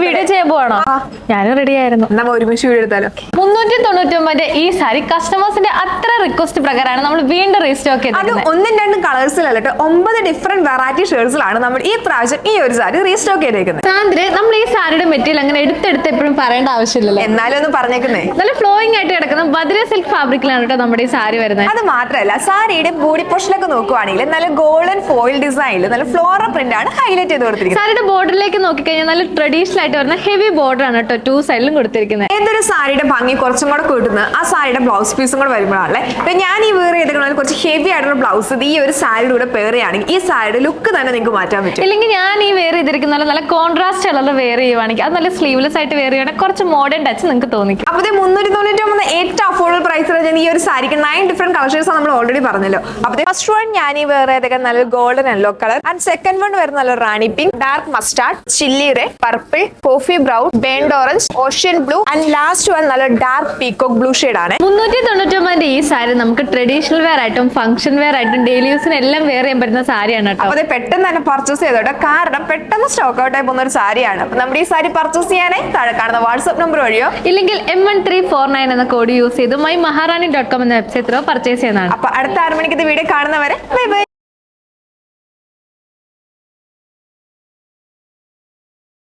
Video ചെയ്യാൻ പോവാണോ? ഞാനും റെഡി ആയിരുന്നു. നമ്മൾ ഒരുമിച്ച് വീഡിയോ എടുത്താലോ? 399 ഈ സാരി കസ്റ്റമേഴ്സിന്റെ അത്ര റിക്വസ്റ്റ് പ്രകാരമാണ് നമ്മൾ വീണ്ടും റീസ്റ്റോക്ക് അത് ചെയ്തത്. ഒന്നും രണ്ടും കളേഴ്സിലല്ല, 9 ഡിഫറെന്റ് വെറൈറ്റി ഷെയ്ഡ്സിലാണ് നമ്മൾ ഈ പ്രാവശ്യം ഈ ഒരു സാരി റീസ്റ്റോക്ക് ചെയ്തേക്കുന്നത്. സാന്ദ്ര, നമ്മൾ ഈ സാരിയുടെ മെറ്റീരിയൽ അങ്ങനെ എടുത്തെടുത്ത് എപ്പോഴും പറയേണ്ട ആവശ്യമില്ലല്ലോ. എന്നാലും ഒന്ന് പറഞ്ഞേക്കുന്നേ, നല്ല ഫ്ലോയിങ് ആയിട്ട് കിടക്കുന്ന ബദ്ര സിൽക്ക് ഫാബ്രിക്കിലാണ് കേട്ടോ നമ്മുടെ ഈ സാരി വരുന്നത്. അത് മാത്രമല്ല സാരിയുടെ ബോഡി പോർഷനൊക്കെ നോക്കുവാണെങ്കിൽ നല്ല ഗോൾഡൻ ഫോയിൽ ഡിസൈനിൽ നല്ല ഫ്ലോറൽ പ്രിന്റ് ആണ് ഹൈലൈറ്റ് ചെയ്ത് കൊടുത്തിരിക്കുന്നത്. സാരിയുടെ ബോർഡറിലേക്ക് നോക്കിക്കഴിഞ്ഞാൽ നല്ല ട്രഡീഷണൽ ആയിട്ട് വരുന്ന ഹെവി ബോർഡർ ആണ് കേട്ടോ 2 സൈഡിലും കൊടുത്തിരിക്കുന്നത്. ഏതൊരു സാരിയുടെ ഭംഗി കുറച്ചും കൂടെ കൂട്ടുന്നത് ആ സാരിയുടെ ബ്ലൗസ് പീസും കൂടെ വരുമ്പോഴാണല്ലേ. ഇപ്പൊ ഞാൻ ഈ വേറെ ചെയ്തിരിക്കുന്ന കുറച്ച് ഹെവി ആയിട്ടുള്ള ബ്ലൗസ് ഈ ഒരു സാരിയുടെ കൂടെ പേർ ചെയ്യുകയാണെങ്കിൽ ഈ സാരിയുടെ ലുക്ക് തന്നെ നിങ്ങൾക്ക് മാറ്റാൻ പറ്റും. ഇല്ലെങ്കിൽ ഞാൻ ഈ വെയർ ചെയ്തിരിക്കുന്ന നല്ല കോൺട്രാസ്റ്റ് കളറിൽ വെയർ ചെയ്യുവാണെങ്കിൽ അത് നല്ല സ്ലീവ്ലെസ് ആയിട്ട് വെയർ ചെയ്യുകയാണെങ്കിൽ കുറച്ച് മോഡേൺ ടച്ച് നിങ്ങൾക്ക് തോന്നിക്കും. അപ്പോൾ 399 ഏറ്റവും അഫോർഡബിൾ പ്രൈസിൽ ഈ ഒരു സാരിക്ക് 9 ഡിഫറെന്റ് കളേഴ്സ് നമ്മൾ ഓൾറെഡി പറഞ്ഞല്ലോ. അപ്പോൾ ഫസ്റ്റ് വൺ ഞാൻ ഈ വേറെ ഏതൊക്കെ നല്ല golden yellow colour, and second one വരുന്ന നല്ല rani pink, dark mustard, chilli red, purple, coffee brown, burnt orange, ocean blue, and last one നല്ല ഡാർക്ക് പീകോക്ക് ബ്ലൂ ഷെയ്ഡ് ആണ്. 399 ഈ സാരി നമുക്ക് ട്രഡീഷണൽ വെയർ ആയിട്ടും ഫംഗ്ഷൻ വെയർ ആയിട്ടും ഡെയിലി യൂസിന് എല്ലാം വെയർ ചെയ്യാൻ പറ്റുന്ന സാരിയാണ് കേട്ടോ. അപ്പോൾ പെട്ടെന്ന് തന്നെ പർച്ചേസ് ചെയ്തോട്ടെ, കാരണം പെട്ടെന്ന് സ്റ്റോക്ക് ഔട്ട് ആയി പോകുന്ന ഒരു സാരിയാണ്. അപ്പൊ നമ്മുടെ ഈ സാരി പർച്ചേസ് ചെയ്യാനായി താഴെ കാണുന്ന വാട്സ്ആപ്പ് നമ്പർ വഴിയോ ഇല്ലെങ്കിൽ M1349 എന്ന കോഡ് യൂസ് ചെയ്ത് mymaharani.com എന്ന വെബ്സൈറ്റിലോ പർച്ചേസ് ചെയ്യുന്നതാണ്. അപ്പൊ അടുത്ത 6 മണിക്ക് വീഡിയോ കാണുന്നവരെ ബൈ ബൈ.